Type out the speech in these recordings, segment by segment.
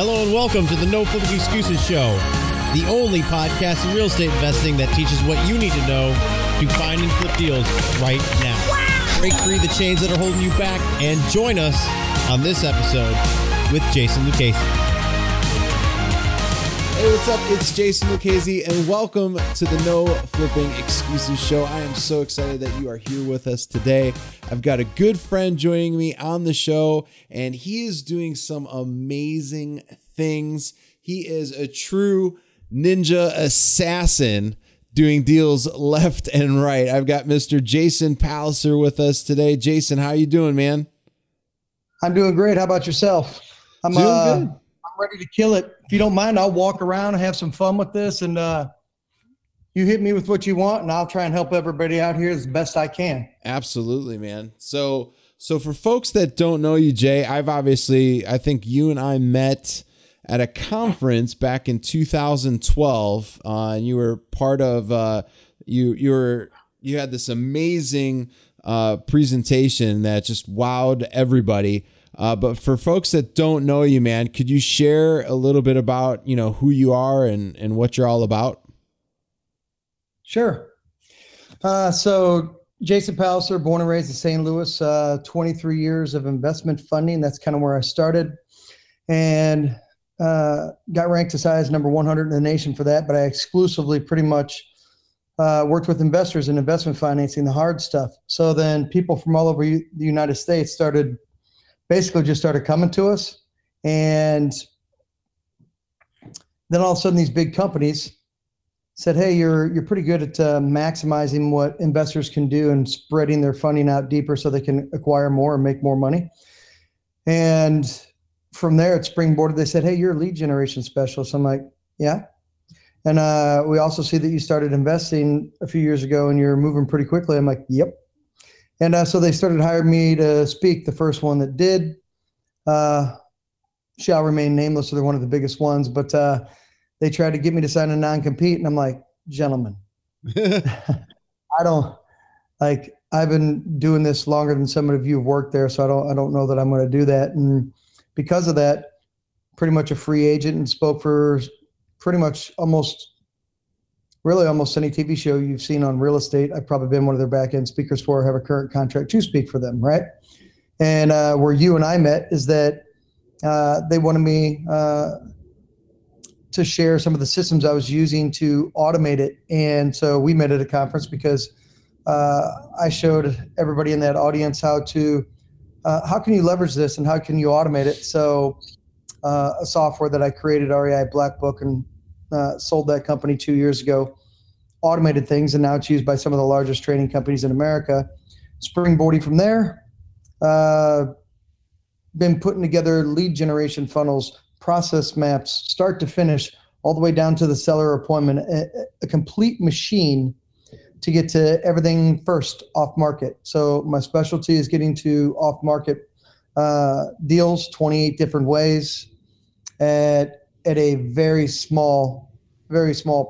Hello and welcome to the No Flipping Excuses Show, the only podcast in real estate investing that teaches what you need to know to find and flip deals right now. Wow. Break free the chains that are holding you back and join us on this episode with Jason Lucchese. Hey, what's up? It's Jason Lucchese, and welcome to the No Flipping Excuses Show. I am so excited that you are here with us today. I've got a good friend joining me on the show, and he is doing some amazing things. He is a true ninja assassin doing deals left and right. I've got Mr. Jason Palliser with us today. Jason, how you doing, man? I'm doing great. How about yourself? I'm doing good. I'm ready to kill it. If you don't mind, I'll walk around and have some fun with this. And you hit me with what you want, and I'll try and help everybody out here as best I can. Absolutely, man. So for folks that don't know you, Jay, I think you and I met at a conference back in 2012, and you were part of you had this amazing presentation that just wowed everybody. But for folks that don't know you, man, could you share a little bit about, who you are and what you're all about? Sure. So Jason Palliser, born and raised in St. Louis, 23 years of investment funding. That's kind of where I started, and got ranked as high as number 100 in the nation for that. But I exclusively pretty much worked with investors in investment financing, the hard stuff. So then people from all over the United States started coming to us. And then all of a sudden these big companies said, hey, you're pretty good at maximizing what investors can do and spreading their funding out deeper so they can acquire more and make more money. And from there it springboarded. They said, hey, you're a lead generation specialist. I'm like, yeah. And we also see that you started investing a few years ago and you're moving pretty quickly. I'm like, yep. And so they started hiring me to speak. The first one that did shall remain nameless, so they're one of the biggest ones. But they tried to get me to sign a non-compete, and I'm like, gentlemen, I've been doing this longer than some of you have worked there, so I don't know that I'm going to do that. And because of that, pretty much a free agent, and spoke for pretty much almost any TV show you've seen on real estate. I've probably been one of their back-end speakers for, have a current contract to speak for them, right? And where you and I met is that they wanted me to share some of the systems I was using to automate it. And so we met at a conference because I showed everybody in that audience how can you leverage this and how can you automate it? So a software that I created, REI Blackbook, and sold that company 2 years ago, automated things, and now it's used by some of the largest training companies in America. Springboarding from there, been putting together lead generation funnels, process maps, start to finish, all the way down to the seller appointment, a complete machine to get to everything first off market. So my specialty is getting to off market deals 28 different ways at a very small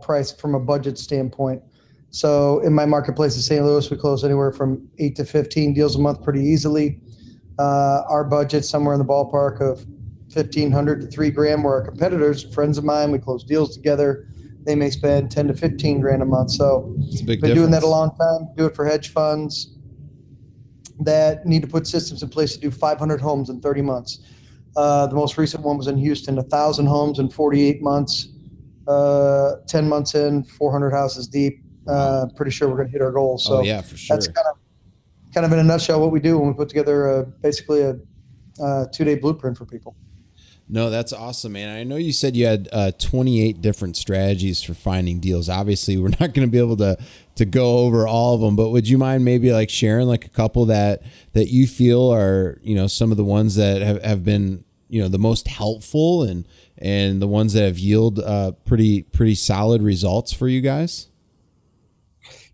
price from a budget standpoint. So in my marketplace in St. Louis, we close anywhere from 8 to 15 deals a month pretty easily. Our budget somewhere in the ballpark of $1,500 to $3,000, where our competitors, friends of mine, we close deals together. They may spend 10 to 15 grand a month. So been doing that a long time. Do it for hedge funds that need to put systems in place to do 500 homes in 30 months. The most recent one was in Houston, 1,000 homes in 48 months. 10 months in, 400 houses deep. Pretty sure we're going to hit our goals. So yeah, for sure. That's kind of in a nutshell what we do when we put together basically a 2-day blueprint for people. No, that's awesome, man. I know you said you had 28 different strategies for finding deals. Obviously, we're not going to be able to go over all of them, but would you mind maybe like sharing like a couple that you feel are, some of the ones that have been, the most helpful and the ones that have yielded pretty solid results for you guys?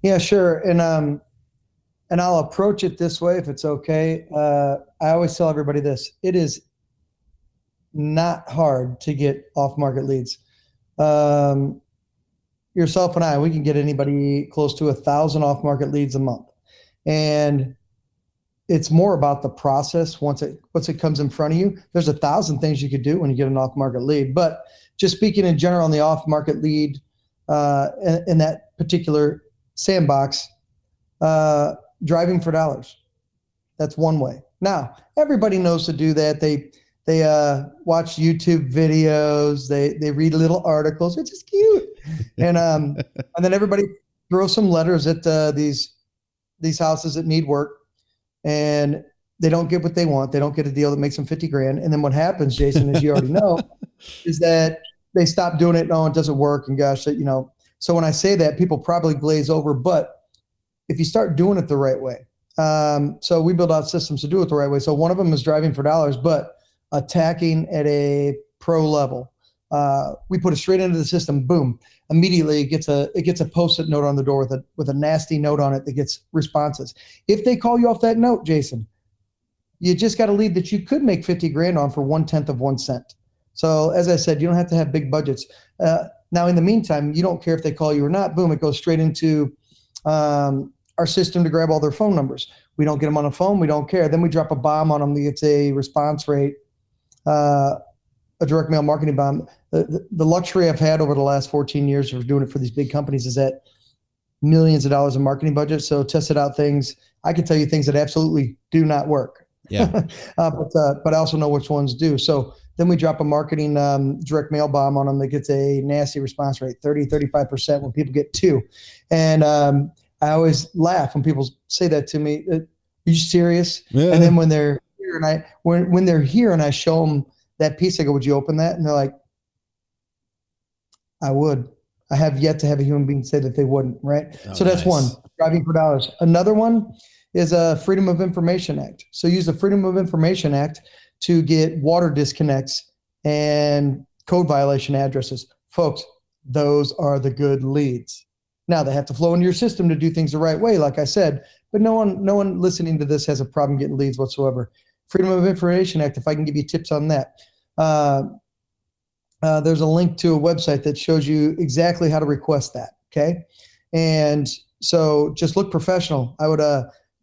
Yeah, sure. And I'll approach it this way if it's okay. I always tell everybody this: it is not hard to get off-market leads. Yourself and I, we can get anybody close to 1,000 off-market leads a month. And it's more about the process. Once it comes in front of you, there's 1,000 things you could do when you get an off-market lead. But just speaking in general on the off-market lead, in that particular sandbox, driving for dollars. That's one way. Now, everybody knows to do that. They watch YouTube videos. They read little articles, which is cute. And then everybody throws some letters at these houses that need work, and they don't get what they want. They don't get a deal that makes them 50 grand. And then what happens, Jason, as you already know, is that they stop doing it. No, it doesn't work. And gosh, so when I say that, people probably glaze over, but if you start doing it the right way, so we build out systems to do it the right way. So one of them is driving for dollars, but attacking at a pro level. We put it straight into the system. Boom! Immediately it gets a post-it note on the door with a nasty note on it that gets responses. If they call you off that note, Jason, you just got a lead that you could make 50 grand on for 1/10 of 1 cent. So as I said, you don't have to have big budgets. Now, in the meantime, you don't care if they call you or not. Boom! It goes straight into our system to grab all their phone numbers. We don't get them on the phone. We don't care. Then we drop a bomb on them. It's a response rate, a direct mail marketing bomb. The luxury I've had over the last 14 years of doing it for these big companies is that millions of dollars in marketing budget. So tested out things. I can tell you things that absolutely do not work. Yeah. But I also know which ones do. So then we drop a marketing direct mail bomb on them that gets a nasty response rate, 35% when people get 2. And I always laugh when people say that to me. Are you serious? Yeah. And then when they're here and when they're here and I show them that piece, I go, would you open that? And they're like, I would. I have yet to have a human being say that they wouldn't, right? Oh, so that's nice. One, driving for dollars. Another one is a Freedom of Information Act. So use the Freedom of Information Act to get water disconnects and code violation addresses. Folks, those are the good leads. Now they have to flow into your system to do things the right way, like I said, but no one listening to this has a problem getting leads whatsoever. Freedom of Information Act, if I can give you tips on that. There's a link to a website that shows you exactly how to request that, okay? And so just look professional. I would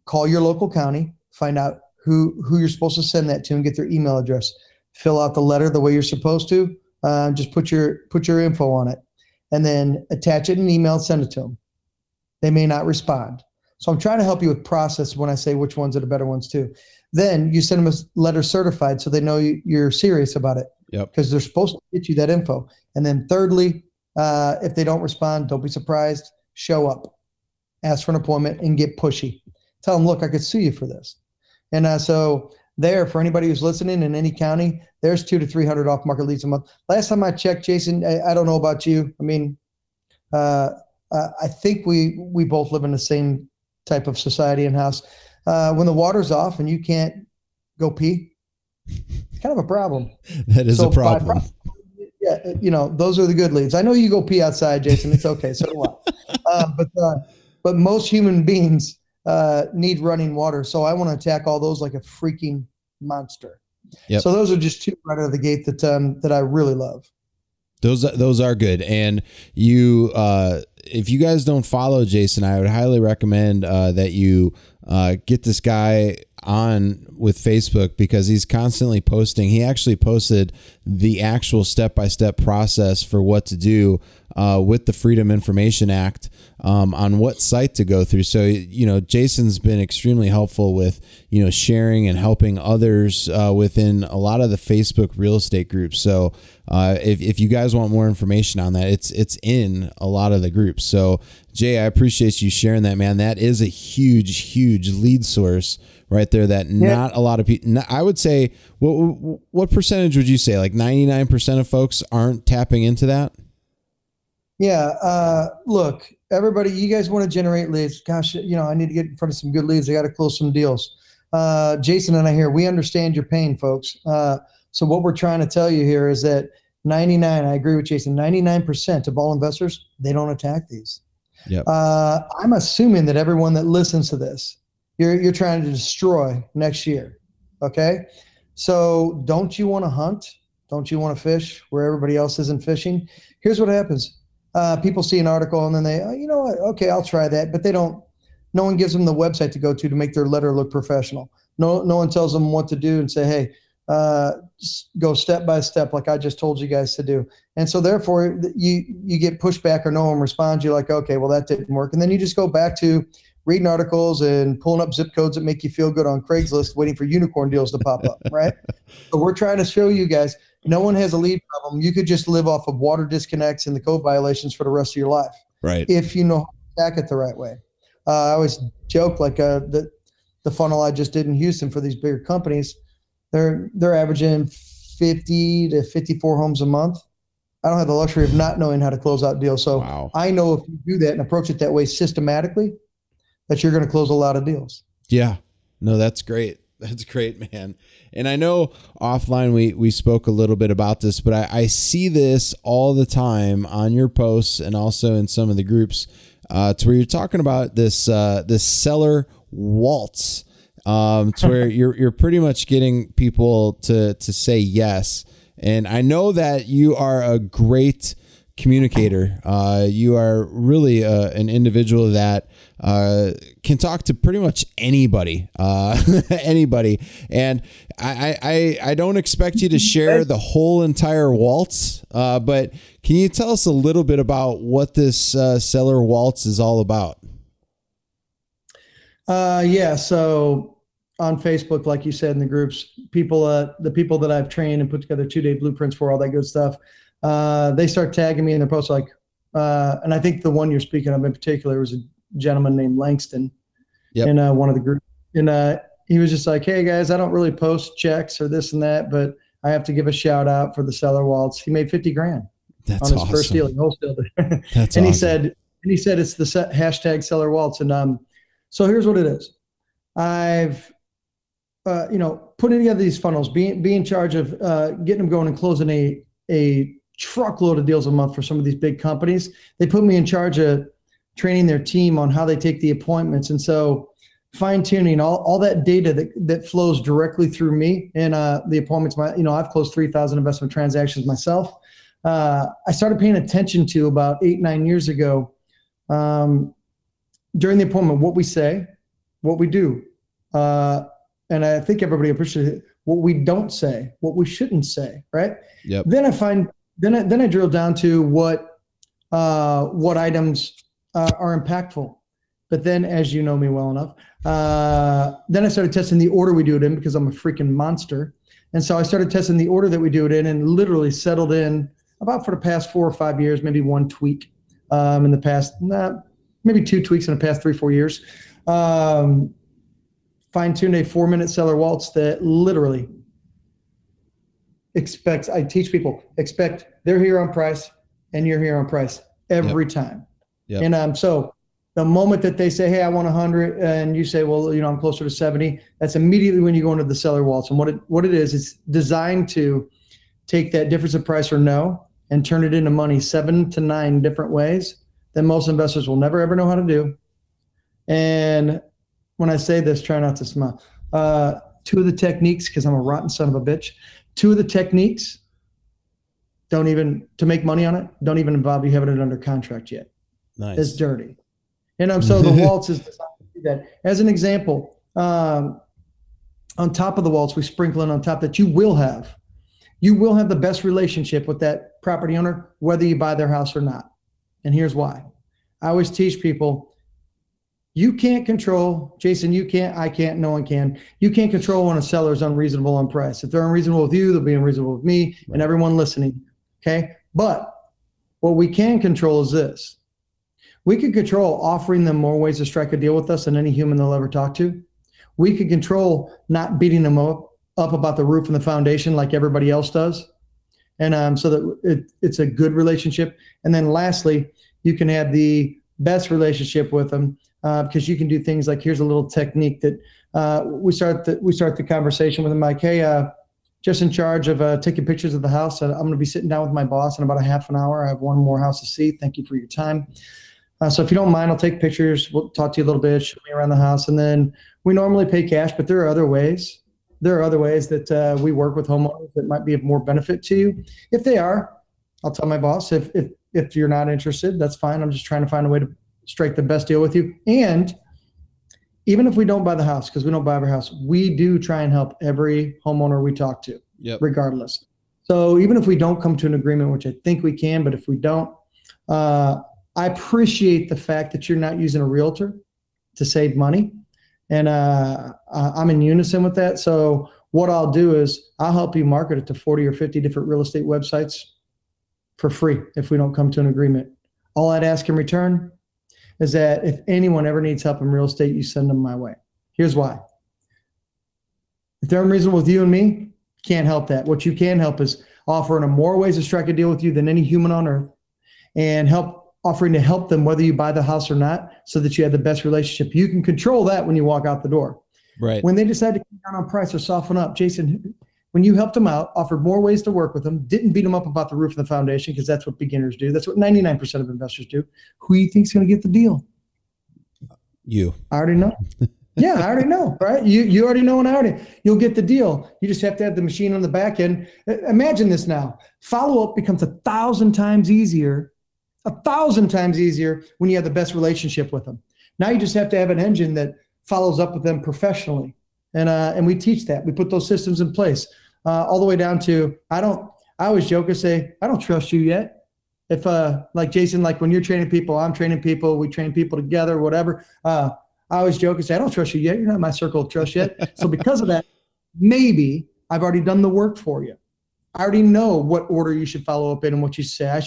call your local county, find out who you're supposed to send that to and get their email address. Fill out the letter the way you're supposed to. Just put your info on it. And then attach it in an email and send it to them. They may not respond. So I'm trying to help you with process when I say which ones are the better ones too. Then you send them a letter certified so they know you're serious about it. Yep. Because they're supposed to get you that info. And then thirdly, if they don't respond, don't be surprised. Show up. Ask for an appointment and get pushy. Tell them, look, I could sue you for this. And so there, for anybody who's listening in any county, there's 200 to 300 off-market leads a month. Last time I checked, Jason, I don't know about you. I mean, I think we both live in the same type of society and house. When the water's off and you can't go pee, it's kind of a problem. That is a problem. Yeah, those are the good leads. I know you go pee outside, Jason. It's okay. So do I. But most human beings need running water. So I want to attack all those like a freaking monster. Yep. So those are just 2 right out of the gate that I really love. Those are good. And you, if you guys don't follow Jason, I would highly recommend that you get this guy on with Facebook because he's constantly posting. He actually posted the actual step-by-step process for what to do with the Freedom Information Act on what site to go through. So, Jason's been extremely helpful with, sharing and helping others within a lot of the Facebook real estate groups. So if you guys want more information on that, it's in a lot of the groups. So Jay, I appreciate you sharing that, man. That is a huge lead source right there that not a lot of people, I would say, what percentage would you say? Like 99% of folks aren't tapping into that? Yeah. Look, everybody, you guys want to generate leads. Gosh, I need to get in front of some good leads. I got to close some deals. Jason and I here, we understand your pain, folks. So what we're trying to tell you here is that I agree with Jason, 99% of all investors, they don't attack these. Yep. I'm assuming that everyone that listens to this, you're trying to destroy next year. Okay. So don't you want to hunt? Don't you want to fish where everybody else isn't fishing? Here's what happens. People see an article and then they, you know what? Okay, I'll try that. But they don't No one gives them the website to go to make their letter look professional. No one tells them what to do and say, hey, just go step by step like I just told you guys to do. And so therefore you get pushback or no one responds. You're like, okay, well that didn't work. And then you just go back to reading articles and pulling up zip codes that make you feel good on Craigslist, waiting for unicorn deals to pop up, right? So we're trying to show you guys, no one has a lead problem. You could just live off of water disconnects and the code violations for the rest of your life. Right. If you know how to stack it the right way. I always joke like the funnel I just did in Houston for these bigger companies, they're averaging 50 to 54 homes a month. I don't have the luxury of not knowing how to close out deals. So wow. I know if you do that and approach it that way systematically, that you're going to close a lot of deals. Yeah, no, that's great. That's great, man. And I know offline we spoke a little bit about this, but I see this all the time on your posts and also in some of the groups to where you're talking about this Cellar Waltz, to where you're pretty much getting people to say yes. And I know that you are a great communicator. You are really an individual that can talk to pretty much anybody, anybody. And I don't expect you to share the whole entire waltz, but can you tell us a little bit about what this Cellar Waltz is all about? Yeah. So on Facebook, like you said, in the groups, the people that I've trained and put together 2-day blueprints for, all that good stuff, they start tagging me in their posts, like, and I think the one you're speaking of in particular was a gentleman named Langston in one of the groups. And he was just like, hey guys, I don't really post checks or this and that, but I have to give a shout out for the Cellar Waltz. He made 50 grand on his first deal. He wholesaled it. That's and awesome. He said it's the hashtag Cellar Waltz. And so here's what it is. I've putting together these funnels, be in charge of getting them going and closing a truckload of deals a month for some of these big companies. They put me in charge of training their team on how they take the appointments. And so fine tuning all that data that flows directly through me and the appointments. I've closed 3,000 investment transactions myself. I started paying attention to about 8-9 years ago during the appointment, what we say, what we do. And I think everybody appreciates what we don't say, what we shouldn't say, right? Yep. Then I drill down to what items are impactful. But then, as you know me well enough, then I started testing the order we do it in because I'm a freaking monster. And so I started testing the order that we do it in and literally settled in about for the past 4 or 5 years, maybe one tweak in the past, maybe 2 tweaks in the past 3-4 years. Fine-tuned a 4-minute Cellar Waltz that literally I teach people, expect they're here on price and you're here on price every time. Yep. And so the moment that they say, hey, I want 100, and you say, well, I'm closer to 70, that's immediately when you go into the Cellar Waltz. And what it is, it's designed to take that difference of price or no and turn it into money 7 to 9 different ways that most investors will never, ever know how to do. And when I say this, try not to smile. 2 of the techniques, because I'm a rotten son of a bitch, 2 of the techniques to make money on it, don't even involve you having it under contract yet. Nice. It's dirty. And so the waltz is designed to do that. As an example, on top of the waltz, we sprinkle in on top that you will have the best relationship with that property owner, whether you buy their house or not. And here's why. I always teach people, you can't control, Jason, you can't, I can't, no one can. You can't control when a seller is unreasonable on price. If they're unreasonable with you, they'll be unreasonable with me and everyone listening. Okay. But what we can control is this. We can control offering them more ways to strike a deal with us than any human they'll ever talk to. We can control not beating them up about the roof and the foundation like everybody else does. And so that it's a good relationship. And then lastly, you can have the best relationship with them because you can do things like, here's a little technique that we start the conversation with them like, hey, just in charge of taking pictures of the house. I'm going to be sitting down with my boss in about a half an hour. I have one more house to see. Thank you for your time. So if you don't mind, I'll take pictures. We'll talk to you a little bit, show me around the house. And then we normally pay cash, but there are other ways. There are other ways that we work with homeowners that might be of more benefit to you. If they are, I'll tell my boss. If you're not interested, that's fine. I'm just trying to find a way to strike the best deal with you. And even if we don't buy the house, because we don't buy every house, we do try and help every homeowner we talk to, regardless. So even if we don't come to an agreement, which I think we can, but if we don't, I appreciate the fact that you're not using a realtor to save money. And I'm in unison with that. So what I'll do is I'll help you market it to 40 or 50 different real estate websites for free if we don't come to an agreement. All I'd ask in return is that if anyone ever needs help in real estate, you send them my way. Here's why. If they're unreasonable with you and me, can't help that. What you can help is offering them more ways to strike a deal with you than any human on earth, and offering to help them whether you buy the house or not, so that you have the best relationship. You can control that when you walk out the door. Right. When they decide to come down on price or soften up, Jason, when you helped them out, offered more ways to work with them, didn't beat them up about the roof of the foundation, because that's what beginners do. That's what 99% of investors do. Who do you think's going to get the deal? You. I already know. Yeah, I already know, right? You already know, and you'll get the deal. You just have to have the machine on the back end. Imagine this now. Follow-up becomes 1,000 times easier. 1,000 times easier when you have the best relationship with them. Now you just have to have an engine that follows up with them professionally. And we teach that. We put those systems in place, all the way down to, I always joke and say, I don't trust you yet. If like Jason, like when you're training people, I'm training people, we train people together, whatever. I always joke and say, I don't trust you yet. You're not in my circle of trust yet. So because of that, maybe I've already done the work for you. I already know what order you should follow up in and what you say. I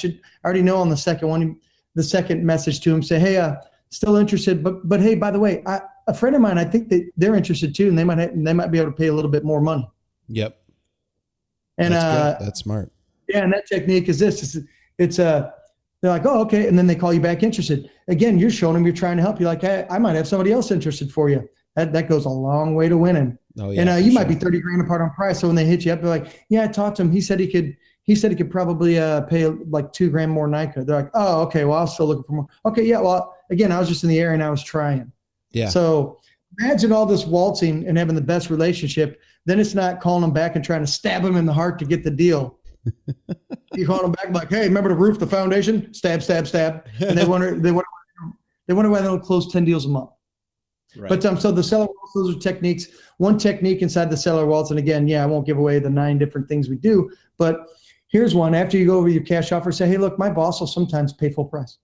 already know on the second one, the second message to him, say, hey, still interested, but hey, by the way, a friend of mine, I think that they're interested too, and they might be able to pay a little bit more money. Yep. And that's smart. Yeah, and that technique is this. They're like, oh, okay, and then they call you back interested. Again, you're showing them you're trying to help. You're like, hey, I might have somebody else interested for you. That goes a long way to winning. Oh, yeah, and you might be 30 grand apart on price. So when they hit you up, they're like, yeah, I talked to him. He said he could probably pay like $2 grand more than I could. They're like, oh, okay, well, I was still looking for more. Okay, yeah, well, again, I was just in the area and I was trying. Yeah. So imagine all this waltzing and having the best relationship. Then it's not calling them back and trying to stab them in the heart to get the deal. You call them back like, hey, remember the roof, the foundation? Stab, stab, stab. And they wonder why they don't close 10 deals a month. Right. But so the Cellar Walls, those are techniques. One technique inside the Cellar Walls, and again, I won't give away the 9 different things we do, but here's one. After you go over your cash offer, say, hey, look, my boss will sometimes pay full price.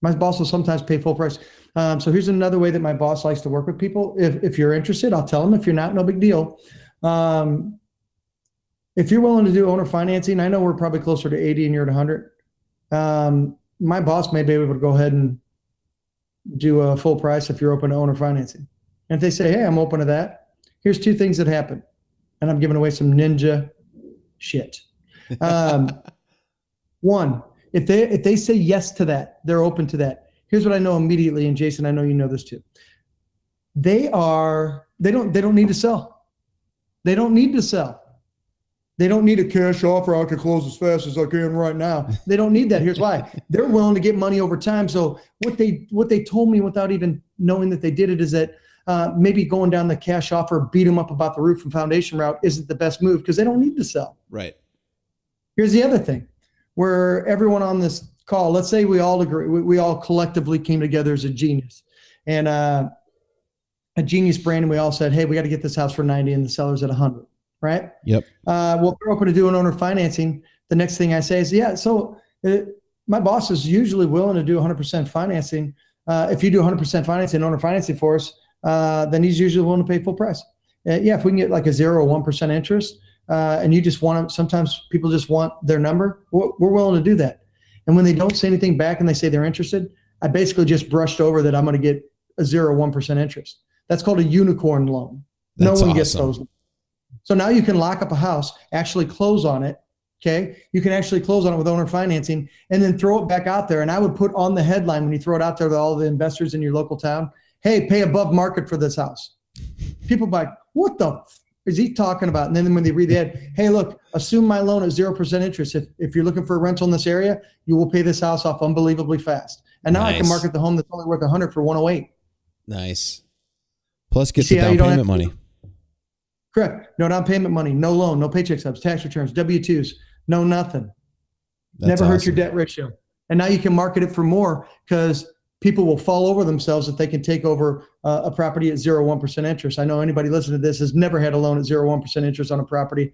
My boss will sometimes pay full price. So here's another way that my boss likes to work with people. If you're interested, I'll tell them. If you're not, no big deal. If you're willing to do owner financing, I know we're probably closer to 80 and you're at 100. My boss may be able to go ahead and do a full price if you're open to owner financing. And if they say, hey, I'm open to that, here's 2 things that happen. And I'm giving away some ninja shit. One, if they say yes to that, they're open to that. Here's what I know immediately, and Jason, I know you know this too. They don't need to sell. They don't need to sell. They don't need a cash offer. I can close as fast as I can right now. They don't need that. Here's why. They're willing to get money over time. So what they told me without even knowing that they did it is that maybe going down the cash offer, beat them up about the roof and foundation route isn't the best move because they don't need to sell. Right. Here's the other thing, where everyone on this call, let's say we all agree, we all collectively came together as a genius and a genius brain, and we all said, hey, we got to get this house for 90 and the seller's at 100. Right? Yep. Well, if they're open to doing owner financing, the next thing I say is, my boss is usually willing to do 100% financing. If you do 100% financing, owner financing for us, then he's usually willing to pay full price. If we can get like a 0 or 1% interest, and you just want to, sometimes people just want their number, we're willing to do that. And when they don't say anything back and they say they're interested, I basically just brushed over that I'm going to get a 0 or 1% interest. That's called a unicorn loan. That's no one awesome. gets those. So now you can lock up a house, actually close on it. Okay. You can actually close on it with owner financing and then throw it back out there. And I would put on the headline when you throw it out there to all the investors in your local town, hey, pay above market for this house. People like, what the is he talking about? And then when they read the ad, hey, look, assume my loan is 0% interest. If you're looking for a rental in this area, you will pay this house off unbelievably fast. And now I can market the home that's only worth 100 for 108. Nice. Plus get the down payment money. Correct. No down payment money, no loan, no paycheck stubs, tax returns, W-2s, no nothing. Never hurt your debt ratio. And now you can market it for more because people will fall over themselves if they can take over a property at 0.1% interest. I know anybody listening to this has never had a loan at 0.1% interest on a property.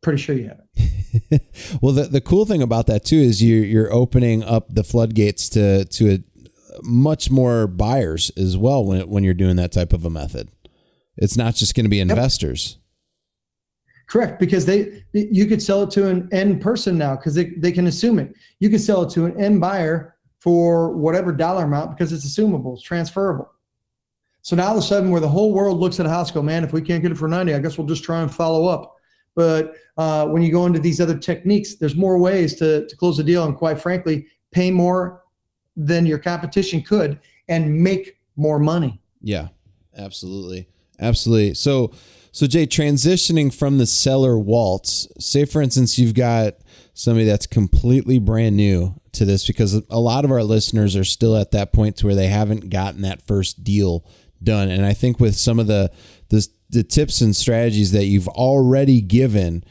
Pretty sure you haven't. Well, the cool thing about that too is you're opening up the floodgates to much more buyers as well when you're doing that type of a method. It's not just going to be investors. Correct, because you could sell it to an end person now because they can assume it. You could sell it to an end buyer for whatever dollar amount because it's assumable, it's transferable. So now all of a sudden where the whole world looks at a house, go, man, if we can't get it for 90, I guess we'll just try and follow up. But when you go into these other techniques, there's more ways to close the deal and quite frankly, pay more than your competition could and make more money. Yeah, absolutely. Absolutely. So Jay, transitioning from the Cellar Waltz, say for instance, you've got somebody that's completely brand new to this because a lot of our listeners are still at that point to where they haven't gotten that first deal done. And I think with some of the tips and strategies that you've already given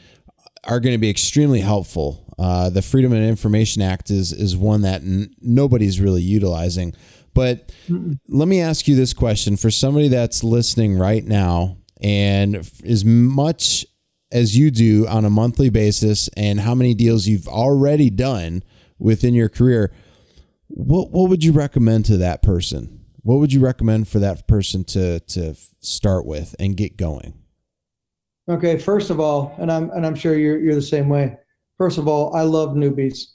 are going to be extremely helpful. The Freedom of Information Act is one that nobody's really utilizing. But let me ask you this question for somebody that's listening right now, and as much as you do on a monthly basis and how many deals you've already done within your career, what would you recommend to that person? What would you recommend for that person to start with and get going? Okay, first of all, and I'm sure you're the same way. First of all, I love newbies.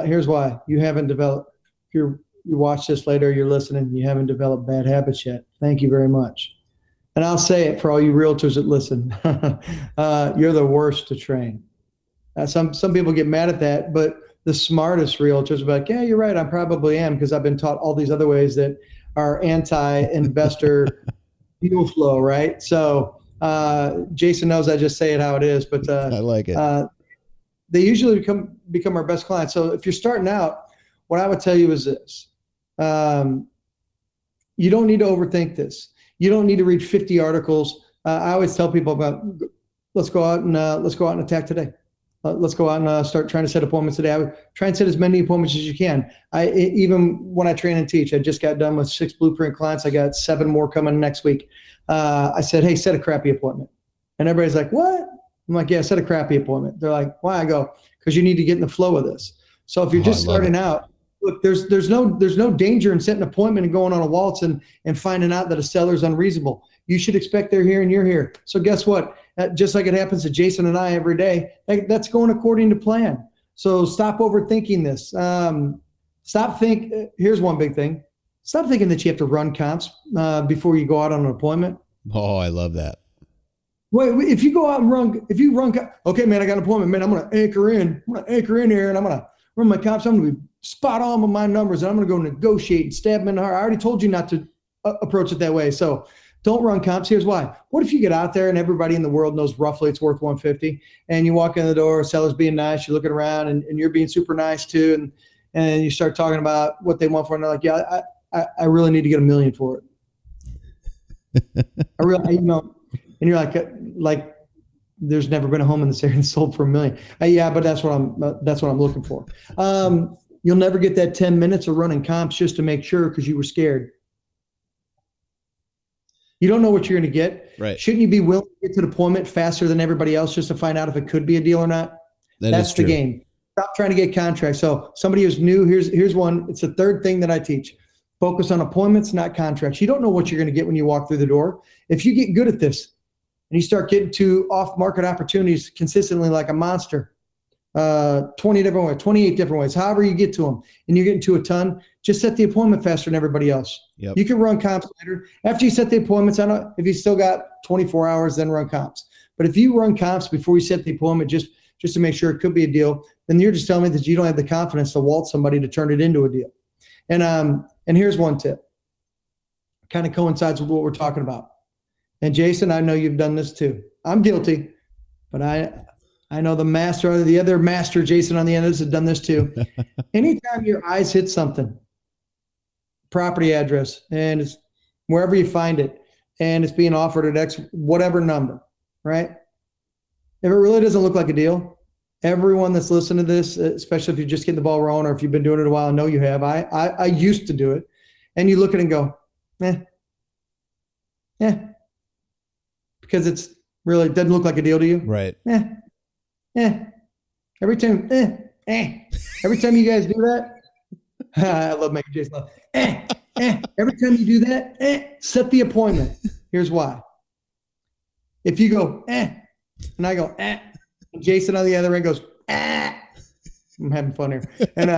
Here's why: you haven't developed. If you watch this later, you're listening, you haven't developed bad habits yet. Thank you very much. And I'll say it for all you realtors that listen. You're the worst to train. Some people get mad at that, but the smartest realtors are like, yeah, you're right. I probably am because I've been taught all these other ways that are anti-investor deal flow, right? So Jason knows I just say it how it is, but I like it. They usually become our best clients. So if you're starting out, what I would tell you is this. You don't need to overthink this. You don't need to read 50 articles. I always tell people about, let's go out and attack today. Let's go out and start trying to set appointments today. I would try and set as many appointments as you can. Even when I train and teach, I just got done with 6 blueprint clients. I got 7 more coming next week. I said, hey, set a crappy appointment. And everybody's like, what? I'm like, yeah, set a crappy appointment. They're like, why? I go, because you need to get in the flow of this. So if you're just starting out, look, there's no danger in setting an appointment and going on a waltz and finding out that a seller's unreasonable. You should expect they're here and you're here. So guess what? Just like it happens to Jason and I every day, that's going according to plan. So stop overthinking this. Here's one big thing. Stop thinking that you have to run comps before you go out on an appointment. Oh, I love that. Wait, if you go out and run, okay, man, I got an appointment, man, I'm going to anchor in here and I'm going to run my comps. I'm going to be spot on with my numbers and I'm going to go negotiate and stab them in the heart. I already told you not to approach it that way. So don't run comps. Here's why. What if you get out there and everybody in the world knows roughly it's worth 150 and you walk in the door, seller's being nice, you're looking around and you're being super nice too. And you start talking about what they want for it. And they're like, yeah, I really need to get $1 million for it. And you're like, there's never been a home in this area sold for $1 million. Yeah, but that's what I'm looking for. You'll never get that 10 minutes of running comps just to make sure because you were scared. You don't know what you're going to get. Right. Shouldn't you be willing to get to the appointment faster than everybody else just to find out if it could be a deal or not? That's the game. Stop trying to get contracts. So somebody who's new, here's one. It's the third thing that I teach. Focus on appointments, not contracts. You don't know what you're going to get when you walk through the door. If you get good at this and you start getting to off-market opportunities consistently like a monster, 20 different ways, 28 different ways, however you get to them, and you're getting to a ton, just set the appointment faster than everybody else. Yep. You can run comps later. After you set the appointments, I know if you still got 24 hours, then run comps. But if you run comps before you set the appointment, just to make sure it could be a deal, then you're just telling me that you don't have the confidence to waltz somebody to turn it into a deal. And here's one tip. Kind of coincides with what we're talking about. And Jason, I know you've done this too. I'm guilty, but I know the other master, Jason on the end of this, has done this too. Anytime your eyes hit something, property address, and it's wherever you find it, and it's being offered at X, whatever number, right? If it really doesn't look like a deal, everyone that's listening to this, especially if you're just getting the ball rolling or if you've been doing it a while, I know you have. I used to do it. And you look at it and go, because it's really, it doesn't look like a deal to you. Right. Every time you guys do that, I love making Jason laugh. Every time you do that, set the appointment. Here's why. If you go, and I go, and Jason on the other end goes, I'm having fun here. And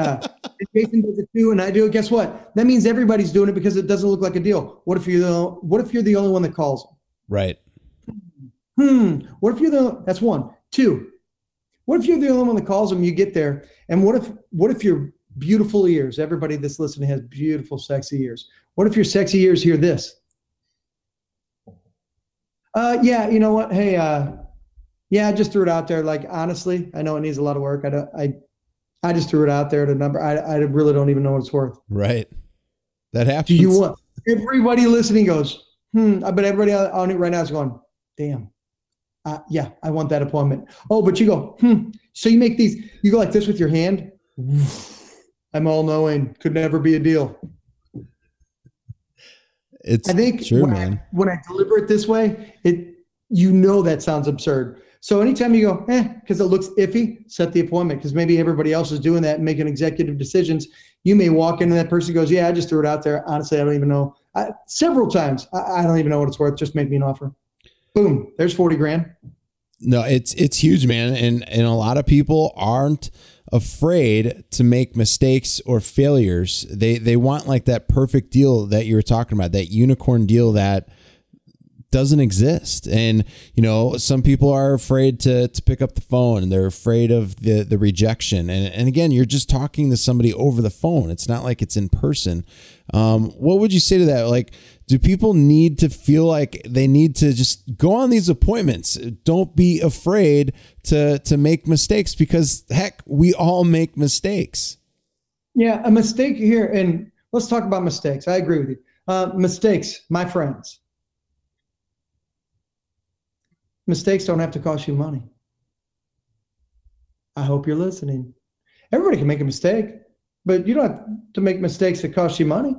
Jason does it too, and I do it. Guess what? That means everybody's doing it because it doesn't look like a deal. What if you're the only one that calls them? Right. What if that's one. Two. What if you're the only one that calls them? You get there, and what if your beautiful ears? Everybody that's listening has beautiful, sexy ears. What if your sexy ears hear this? Yeah, you know what? Hey, yeah, I just threw it out there. Like, honestly, I know it needs a lot of work. I just threw it out there at a number. I really don't even know what it's worth. Right. That happens. Do you want everybody listening goes, I bet everybody on it right now is going, damn. Yeah, I want that appointment. Oh, but you go, So you make these, you go like this with your hand. I'm all knowing, could never be a deal. It's I think true, when I deliver it this way, that sounds absurd. So anytime you go, because it looks iffy, set the appointment, because maybe everybody else is doing that and making executive decisions. You may walk in and that person goes, yeah, I just threw it out there. Honestly, I don't even know. Several times, I don't even know what it's worth. Just make me an offer. Boom, there's 40 grand. No, it's huge, man. And a lot of people aren't afraid to make mistakes or failures. They want like that perfect deal that you were talking about, that unicorn deal that doesn't exist. And, some people are afraid to pick up the phone, and they're afraid of the rejection. And again, you're just talking to somebody over the phone. It's not like it's in person. What would you say to that? Like, do people need to feel like they need to just go on these appointments? Don't be afraid to make mistakes, because heck, we all make mistakes. Yeah, a mistake here. And let's talk about mistakes. I agree with you. Mistakes, my friends. Mistakes don't have to cost you money. I hope you're listening. Everybody can make a mistake, but you don't have to make mistakes that cost you money,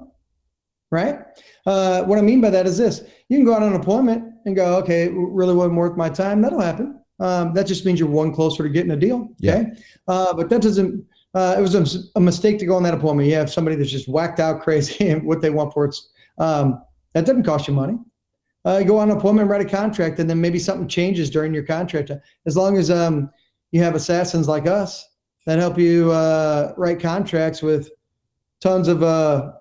right? What I mean by that is this. You can go out on an appointment and go, okay, it really wasn't worth my time. That'll happen. That just means you're one closer to getting a deal, okay? Yeah. But that doesn't, it was a mistake to go on that appointment. You have somebody that's just whacked out crazy and what they want for it. That doesn't cost you money. Go on an appointment, write a contract, and then maybe something changes during your contract. As long as you have assassins like us that help you write contracts with tons of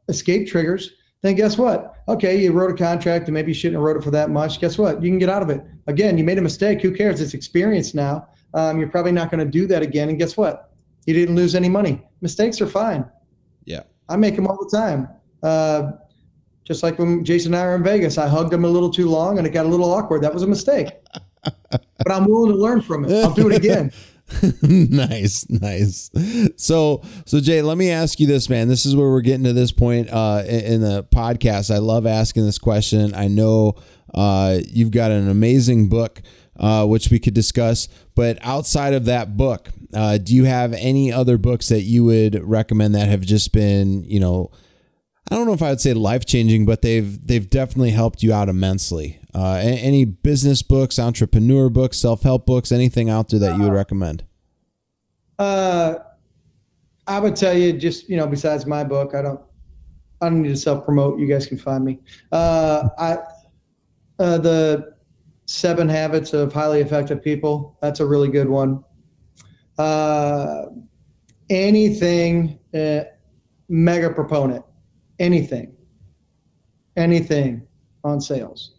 escape triggers, then guess what? Okay, you wrote a contract and maybe you shouldn't have wrote it for that much. Guess what? You can get out of it. Again, you made a mistake. Who cares? It's experience now. You're probably not going to do that again. And guess what? You didn't lose any money. Mistakes are fine. Yeah. I make them all the time. Just like when Jason and I were in Vegas, I hugged him a little too long and it got a little awkward. That was a mistake. But I'm willing to learn from it. I'll do it again. Nice. So Jay, let me ask you this, man. This is where we're getting to this point in the podcast. I love asking this question. I know you've got an amazing book, which we could discuss. But outside of that book, do you have any other books that you would recommend that have just been, I don't know if I would say life-changing, but they've definitely helped you out immensely. Any business books, entrepreneur books, self-help books, anything out there that you would recommend? I would tell you just, besides my book, I don't need to self-promote. You guys can find me. The 7 Habits of Highly Effective People. That's a really good one. Anything, mega proponent. Anything on sales,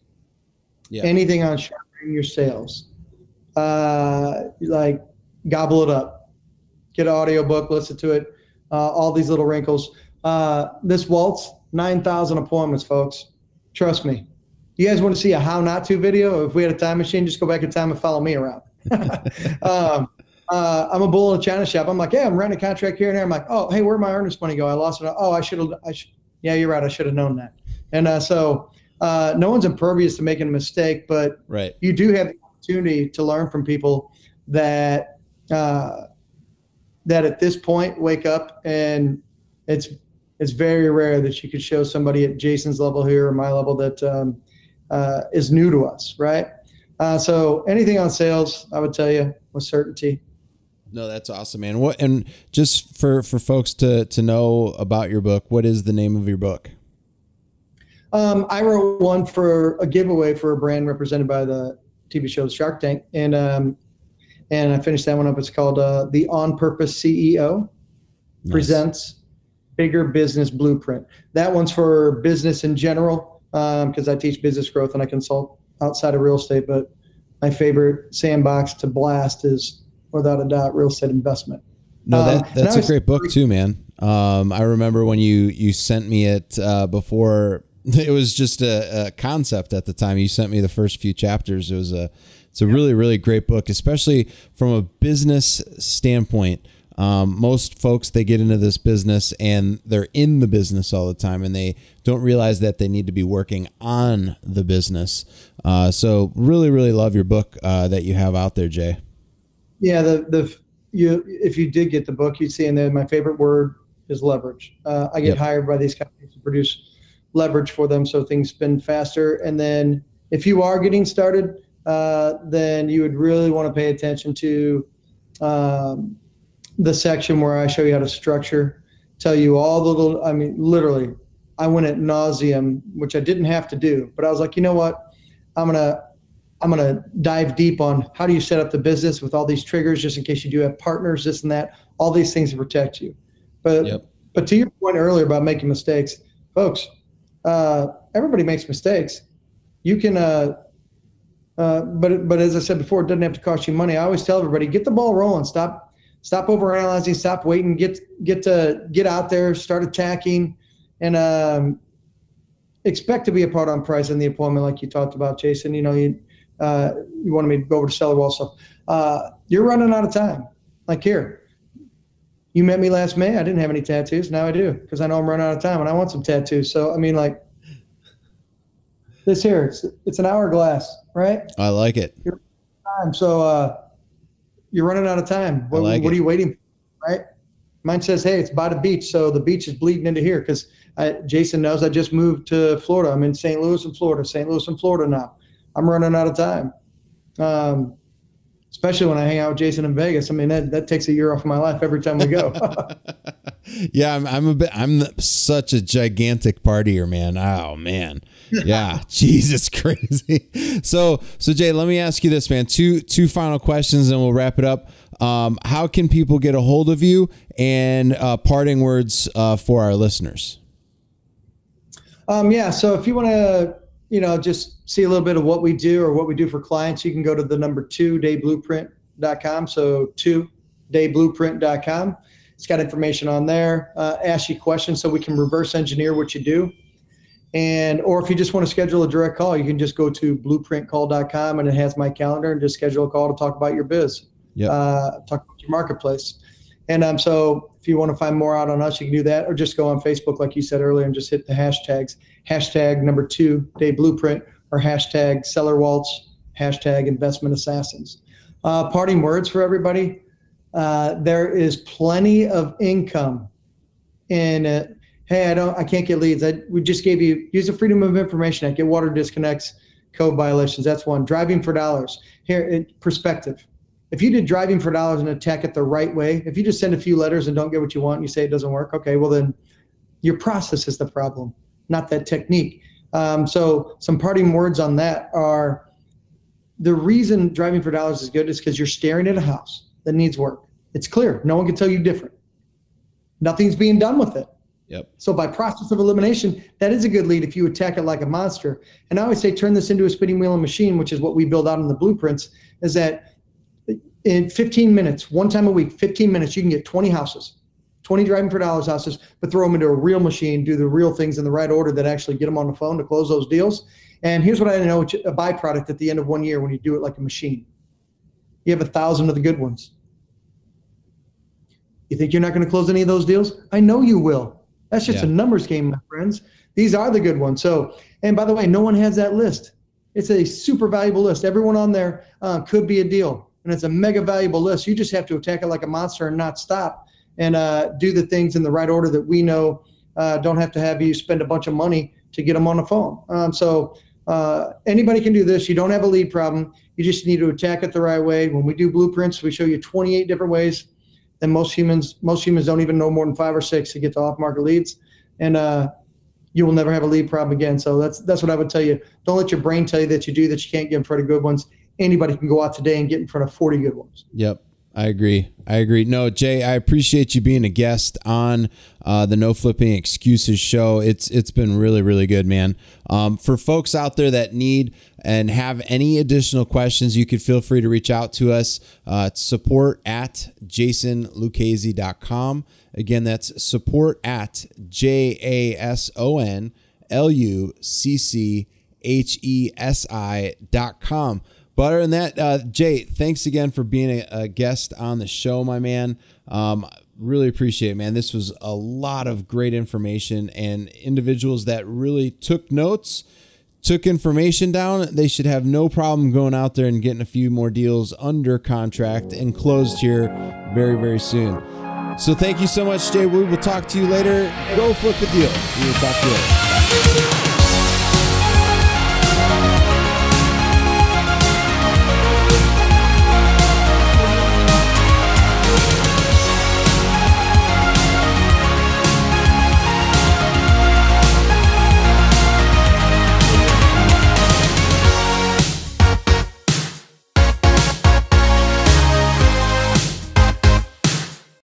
anything on sharpening your sales, like gobble it up, get an audio book, listen to it, all these little wrinkles. This Waltz, 9,000 appointments, folks. Trust me. You guys want to see a how not to video? If we had a time machine, just go back in time and follow me around. I'm a bull in a china shop. I'm like, yeah, I'm running a contract here and there. I'm like, oh, hey, where'd my earnest money go? I lost it. Oh, I should. Yeah, you're right. I should have known that. And so no one's impervious to making a mistake, but you do have the opportunity to learn from people that at this point wake up, and it's very rare that you could show somebody at Jason's level here or my level that is new to us, right? So anything on sales, I would tell you with certainty. No, that's awesome, man. And just for folks to know about your book, what is the name of your book? I wrote one for a giveaway for a brand represented by the TV show Shark Tank, and I finished that one up. It's called The On Purpose CEO Presents Bigger Business Blueprint. That one's for business in general, because I teach business growth and I consult outside of real estate. But my favorite sandbox to blast is, without a doubt, real estate investment. No, that's a great book too, man. I remember when you sent me it before. It was just a concept at the time. You sent me the first few chapters. It's a really, really great book, especially from a business standpoint. Most folks, they get into this business and they're in the business all the time, and they don't realize that they need to be working on the business. So really, really love your book that you have out there, Jay. Yeah, if you did get the book, you'd see in there my favorite word is leverage. I get hired by these companies to produce leverage for them so things spin faster. And then if you are getting started, then you would really want to pay attention to the section where I show you how to structure, tell you all the little, I mean, literally, I went at nauseum, which I didn't have to do, but I was like, you know what? I'm gonna dive deep on how do you set up the business with all these triggers, just in case you do have partners, this and that, all these things to protect you. But to your point earlier about making mistakes, folks, everybody makes mistakes. You can, but as I said before, it doesn't have to cost you money. I always tell everybody, get the ball rolling. Stop overanalyzing. Stop waiting. Get out there. Start attacking, and expect to be a part on price in the appointment, like you talked about, Jason. You know, you wanted me to go over to Cellar Wall stuff. You're running out of time. Like here, you met me last May. I didn't have any tattoos. Now I do, because I know I'm running out of time and I want some tattoos. So, I mean, like this here, it's an hourglass, right? I like it. So you're running out of time. What are you waiting for, right? Mine says, hey, it's by the beach. So the beach is bleeding into here because Jason knows I just moved to Florida. I'm in St. Louis in Florida now. I'm running out of time. Especially when I hang out with Jason in Vegas. I mean, that takes a year off of my life every time we go. Yeah, I'm such a gigantic partier, man. Oh man. Yeah. Jesus, crazy. So Jay, let me ask you this, man. Two final questions and we'll wrap it up. How can people get a hold of you, and parting words for our listeners? So if you want to, just see a little bit of what we do or what we do for clients, you can go to the number 2dayblueprint.com. So 2dayblueprint.com. It's got information on there. Ask you questions so we can reverse engineer what you do. Or if you just want to schedule a direct call, you can just go to blueprintcall.com, and it has my calendar, and just schedule a call to talk about your biz. Talk about your marketplace. And so if you want to find more out on us, you can do that, or just go on Facebook, like you said earlier, and just hit the hashtags, hashtag number 2dayblueprint, or hashtag Cellar Waltz, hashtag investment assassins. Parting words for everybody. There is plenty of income in hey, I can't get leads. We just gave you, use the Freedom of Information Act, get water disconnects, code violations. That's one. Driving for dollars. Here, perspective. If you did driving for dollars and attack it the right way, if you just send a few letters and don't get what you want and you say it doesn't work, okay, well then your process is the problem, not that technique. So some parting words on that are, the reason driving for dollars is good is because you're staring at a house that needs work. It's clear. No one can tell you different. Nothing's being done with it. Yep. So by process of elimination, that is a good lead if you attack it like a monster. And I always say turn this into a spinning wheel and machine, which is what we build out in the blueprints, is that in 15 minutes, one time a week, 15 minutes, you can get 20 houses, 20 driving for dollars houses, but throw them into a real machine, do the real things in the right order that actually get them on the phone to close those deals. And here's what I know, a byproduct at the end of 1 year when you do it like a machine. You have 1,000 of the good ones. You think you're not going to close any of those deals? I know you will. That's just a numbers game, my friends. These are the good ones. So, and by the way, no one has that list. It's a super valuable list. Everyone on there could be a deal. and it's a mega valuable list. You just have to attack it like a monster and not stop, and do the things in the right order that we know don't have to have you spend a bunch of money to get them on the phone. So anybody can do this. You don't have a lead problem. You just need to attack it the right way. When we do blueprints, we show you 28 different ways. And most humans don't even know more than 5 or 6 to get to off-market leads. And you will never have a lead problem again. So that's what I would tell you. Don't let your brain tell you that you can't get in front of good ones. Anybody can go out today and get in front of 40 good ones. Yep. I agree. No, Jay, I appreciate you being a guest on the No Flipping Excuses show. It's been really, really good, man. For folks out there that need and have any additional questions, you could feel free to reach out to us. support@jasonluchesi.com. Again, that's support@JASONLUCCHESI.com. But other than that, Jay, thanks again for being a guest on the show, my man. Really appreciate it, man. This was a lot of great information, and individuals that really took notes, took information down, they should have no problem going out there and getting a few more deals under contract and closed here very, very soon. So thank you so much, Jay. We will talk to you later. Go flip a deal. We will talk to you later.